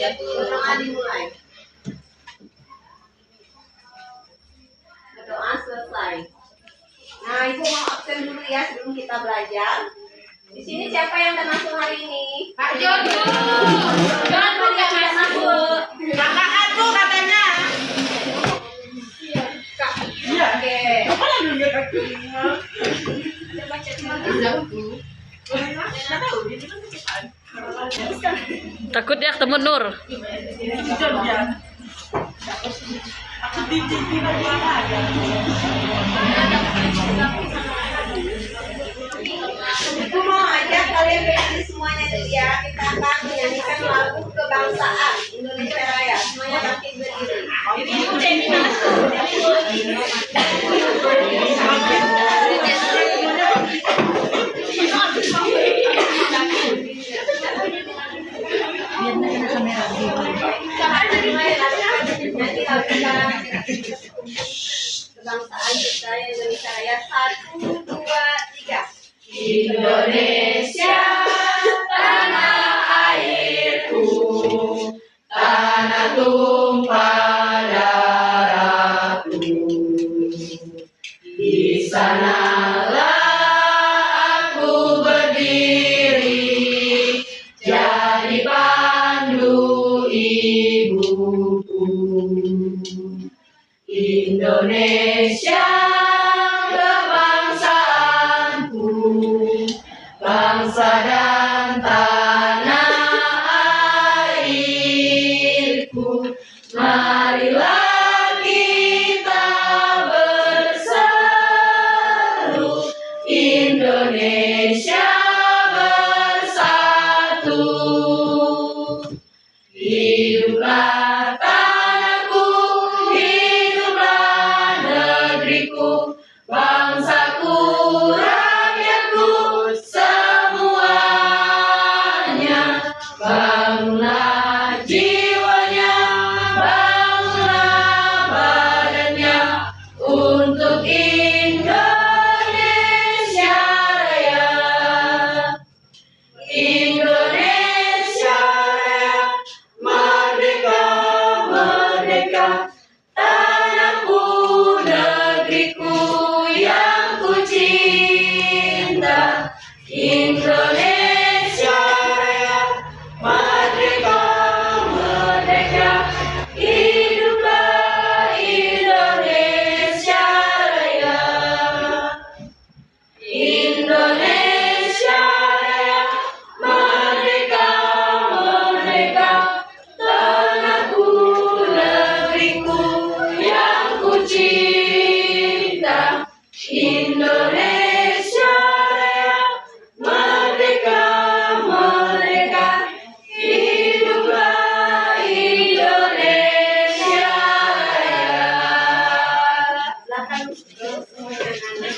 Berdoa dimulai. Berdoa selesai. Nah, Ibu mau absen dulu ya sebelum kita belajar. Di sini siapa yang udah masuk hari ini? Kak Jojo. Jojo yang udah masuk. Kakak aku katanya. Iya. Oke. Apa yang dulu aku? Coba cek Takut ya ketemu Nur. Aku dicinti lagi ada. Aku mau ajak kalian berdiri semuanya dulu ya. Kita akan menyanyikan lagu kebangsaan Indonesia Raya. Semuanya bangkit berdiri. Kebangsaan kita Indonesia Raya. 1, 2, 3. Indonesia, tanah airku, tanah tumpah darahku. Di sanalah aku berdiri, jadi pandu ibuku. Indonesia, kebangsaanku, bangsa dan tanah airku. Marilah kita berseru, Indonesia bersatu. Hiduplah tanahku, hiduplah negeriku, bangsaku, rakyatku, semuanya. Bangunlah jiwanya, bangunlah badannya, untuk Indonesia Raya. Indonesia Raya, merdeka, merdeka, tanahku, negeriku yang ku cinta. Indonesia Raya, merdeka, merdeka, hiduplah Indonesia Raya. Indonesia Raya, merdeka, merdeka, tanahku, negeriku yang ku cinta. Indonesia Raya, merdeka, merdeka, hiduplah Indonesia Raya. Silakan semuanya anak-anak.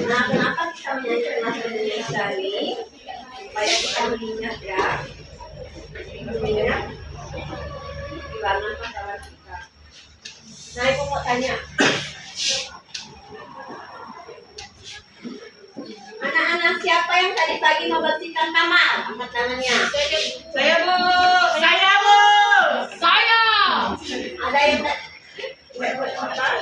Nah, kenapa kita menyanyikan lagu Indonesia ini? Supaya kita mengingat ya, mengingat perjuangan pahlawan kita. Nah, Ibu mau tanya, anak-anak siapa yang tadi pagi membersihkan kamar? Angkat tangannya. Saya Bu. Saya Bu. Saya. Ada yang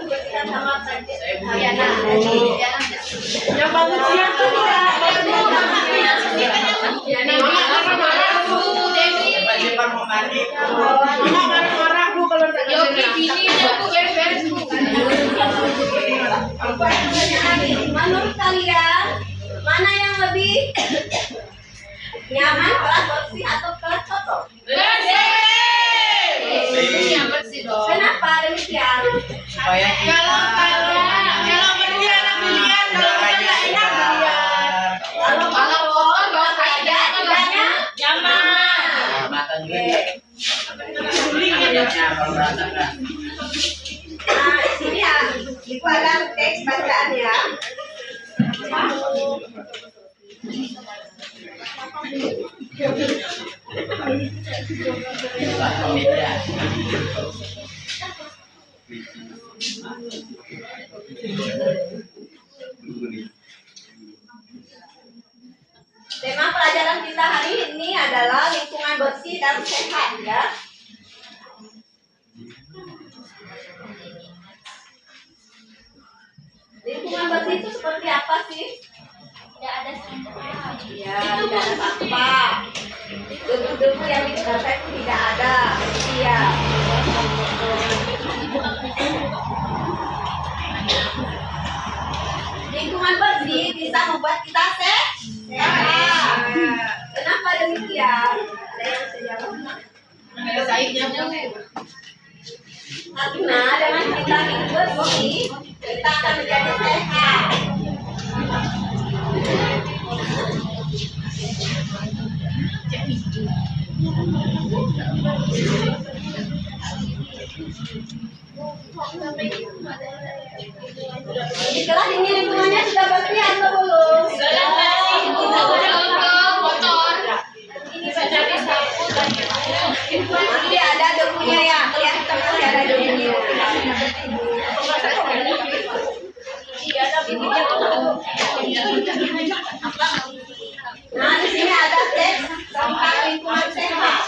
membersihkan kamar tadi? Saya Bu. Tadi. Yang bangun siang tuh tidak. Marah-marah Bu. Dewi. Mama marah-marah Bu kalau tidak. Yogi gini Bu beres Bu. Menurut kalian mana yang lebih nyaman, kelas bersih atau kelas kotor? Bersih. Yang bersih dong. Kenapa demikian? Supaya kalau bersih enak dilihat, kalau enggak enak dilihat. Kalau kotor enggak kayak tidaknya nyaman. Makan Nah, di sini ya, Ibu ada teks bacaan ya. Tema pelajaran kita hari ini adalah sehat ya. Lingkungan bersih itu seperti apa sih? Tidak ada sampah. Ya, tidak ada sampah. Debu-debu yang di sekitar itu tidak ada. Iya. Lingkungan bersih bisa membuat kita sehat. Kenapa demikian? Ada yang sejauh? Karena dengan kita hidup bersih, kita akan menjadi sehat. Di kelas ini lingkungannya sudah bersih atau belum? Sudah bersih, kotor. Ini sudah disapu dan Masih ada debunya ya, kelihatan masih ada debunya. Nah, di sini ada teks tentang lingkungan sehat.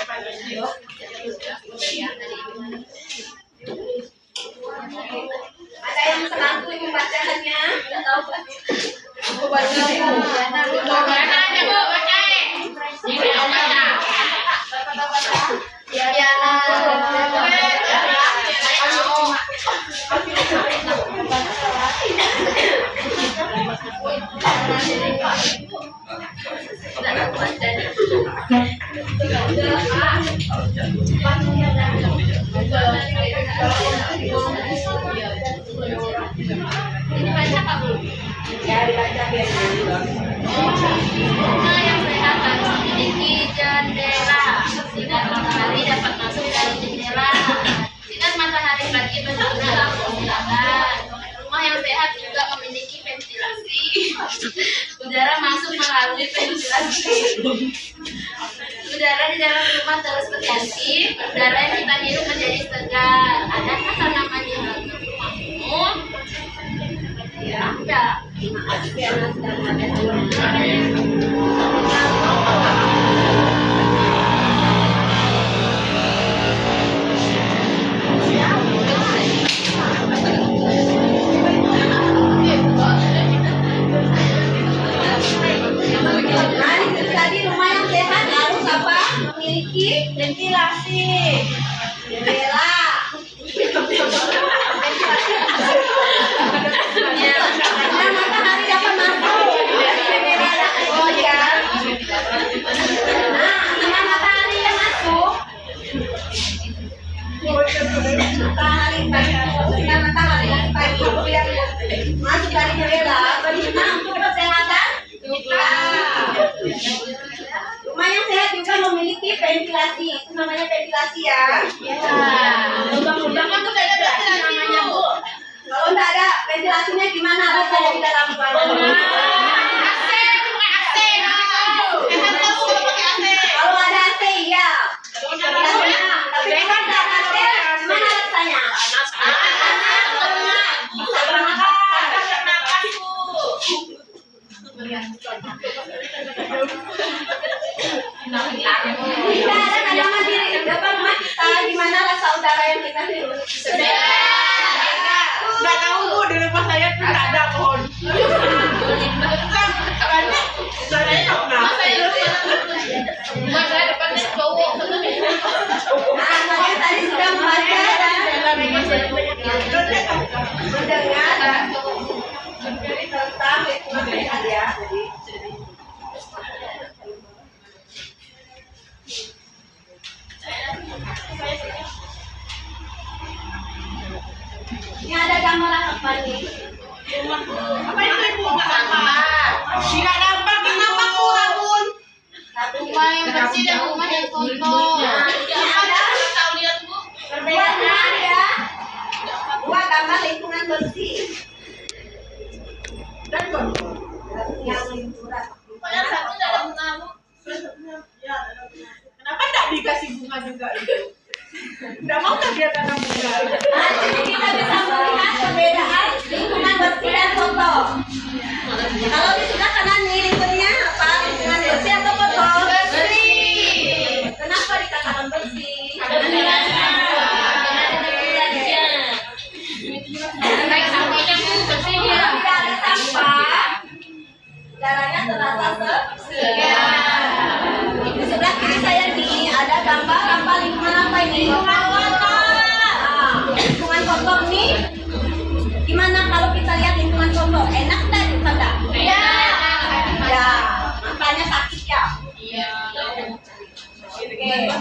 Ada yang senang membacaannya? Aku baca. Mana aja Bu, baca. Ini baca. Ini baca Pak Bu. Ya, dibaca biasanya. Bunga yang sehat harus memiliki jendela. Sinar matahari dapat masuk dari jendela. Sinar matahari pagi berguna untuk kesehatan. Rumah yang sehat juga memiliki ventilasi. Udara masuk melalui ventilasi. Udara di dalam rumah terus berganti. Udara yang kita hirup menjadi segar. Adakah tanaman di dalam rumahmu? Ya, Ada. terima kasih karena sudah mengajarkan. Nah, itu tadi rumah yang sehat harus apa? Memiliki ventilasi, jendela. Karena matahari dapat masuk dari jendela oh ya. Nah, dengan matahari yang masuk, matahari pagi, dengan matahari pagi itu yang masuk dari jendela, berguna untuk kesehatan kita. Rumah yang sehat juga memiliki ventilasi, itu namanya ventilasi ya. Lubang-lubang kan tuh kayak ventilasi namanya Bu. Kalau nggak ada ventilasinya gimana rasanya di dalam ruangan? AC, bukan AC. Enak tahu kalau pakai AC. Kalau ada AC iya. Tapi kalau nggak ada AC, gimana rasanya? Bisa bernapas. Tidak ada tanaman di depan rumah kita, gimana rasa udara yang kita hirup? Nggak tahu Bu, di rumah saya tuh nggak ada pohon. Karena udaranya nggak pernah. Rumah saya depannya cowok. Nah, saya tadi sudah membaca dan mendengar tentang lingkungan sehat ya. Ini ada gambaran apa nih? Apa itu Bu? Nggak nampak. Tidak nampak, kenapa kurang Bun? Rumah yang bersih dan rumah yang kotor. Nah, ini ada Tahu lihat Bu? perbedaan ya. Dua gambar lingkungan bersih. Dan Bu, Yang lingkungan. Yang satu ada bunga Bu. ya, kenapa nggak dikasih bunga juga itu? Nggak mau kan dia tanam bunga? Nah, jadi kita bisa melihat perbedaan lingkungan bersih dan kotor. Kalau di sebelah kanan nih lingkungannya apa? Lingkungan bersih atau kotor? Bersih. Kenapa dikatakan bersih?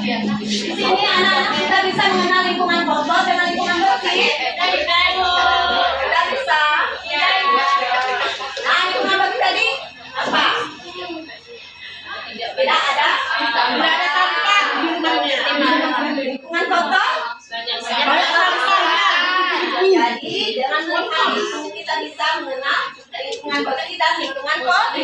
Di sini anak-anak kita bisa mengenal lingkungan kotor dengan lingkungan bersih. Sudah bisa. Nah, lingkungan bersih tadi apa? Tidak ada sampah di rumahnya. Lingkungan kotor banyak sampahnya. Jadi dengan melihat itu kita bisa mengenal lingkungan bersih dan lingkungan kotor.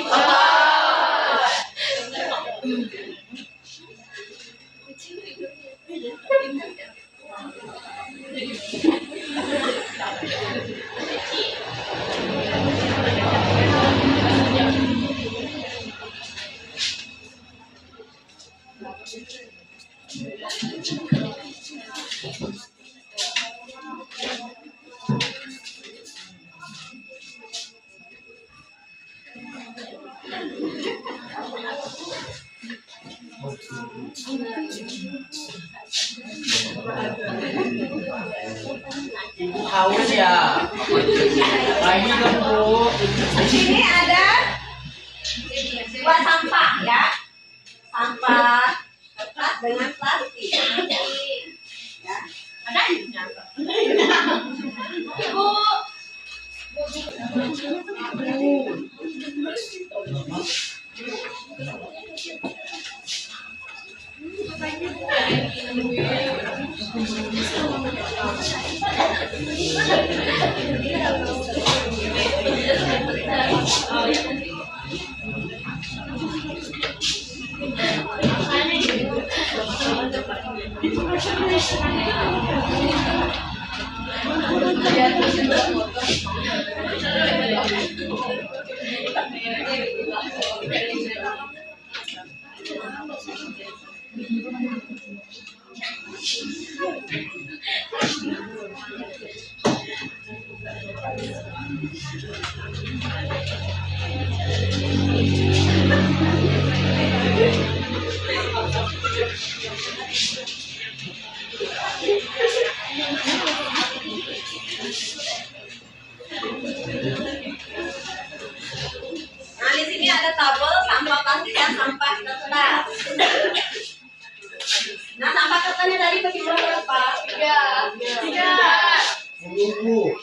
Ibu haus ya. Lagi dong Bu. Di sini ada buat sampah ya, sampah kertas dengan plastik. Ya. Ada ibunya. Ibu. Nah, di sini ada tabel sampah plastik dan sampah kertas. Nah, sampah kertasnya tadi bagi berapa? 3. Bu.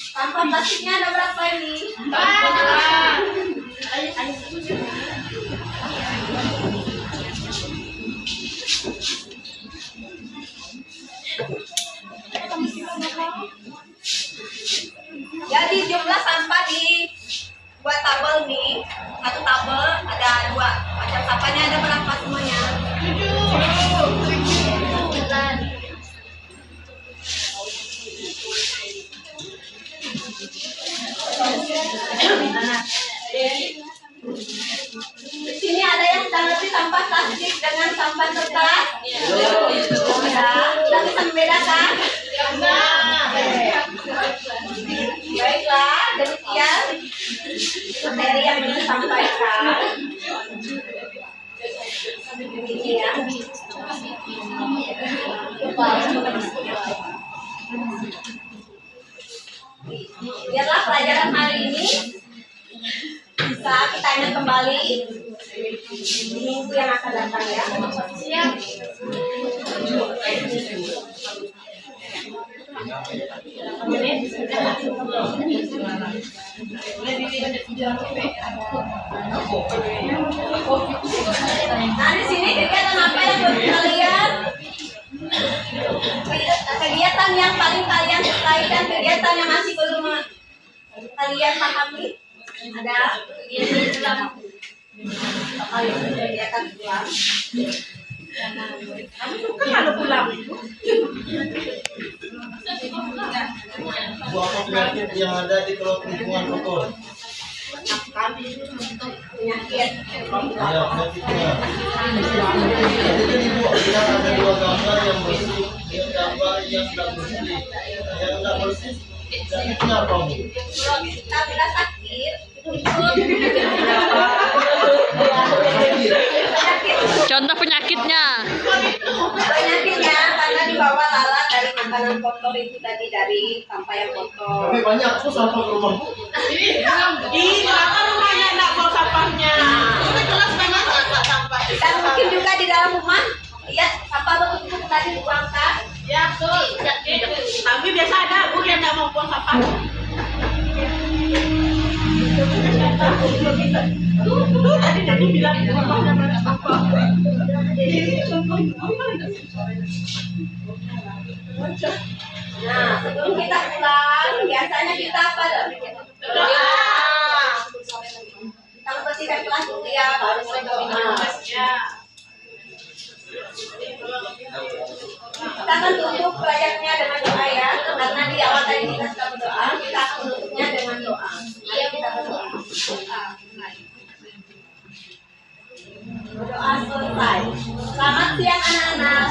Sampah plastiknya ada berapa ini? 4. Jadi jumlah sampah di buat tabel nih, satu tabel ada 2 macam sampahnya, ada berapa semuanya? 7. Di sini ada yang sedang ngerti sampah plastik dengan sampah kertas? Ya, sudah bisa membedakan? Baiklah, demikian materi yang disampaikan. Demikian. Biarlah pelajaran hari ini bisa kita ingat kembali di minggu yang akan datang ya. Siap. Nah, di sini kegiatan apa yang buat kalian? Kegiatan yang paling kalian sukai dan kegiatan yang masih belum kalian pahami? Ada kegiatan Islam. Kegiatan Islam. Kamu suka kalau pulang? Bu, apa penyakit yang ada di perut lingkungan kotor? Penyakit. Ya, penyakitnya. Jadi Ibu bilang ada 2 gambar yang bersih, gambar yang tidak bersih. Yang tidak bersih, penyakitnya apa Bu? Kalau kita bila sakit, Contoh penyakitnya. penyakitnya karena dibawa lalat dari makanan kotor. kotor itu tadi dari sampah yang kotor. Tapi banyak tuh sampah ke rumah. Kenapa rumahnya enggak bawa sampahnya? Ini kelas memang enggak sampah. Dan mungkin juga di dalam rumah, ya sampah betul tadi dibuangkan. Ya, betul. Tapi biasa ada Bu yang enggak mau buang sampah. Tuh tadi Dedi bilang rumahnya banyak sampah. Nah, sebelum kita pulang, biasanya kita apa dong? Doa. Kita bersihkan kelas dulu ya, baru mulai doa. Ya. Kita akan tutup proyeknya dengan doa ya, karena di awal tadi kita sudah berdoa, kita akan tutupnya dengan doa. Iya, kita berdoa. Berdoa selesai. Selamat siang anak-anak.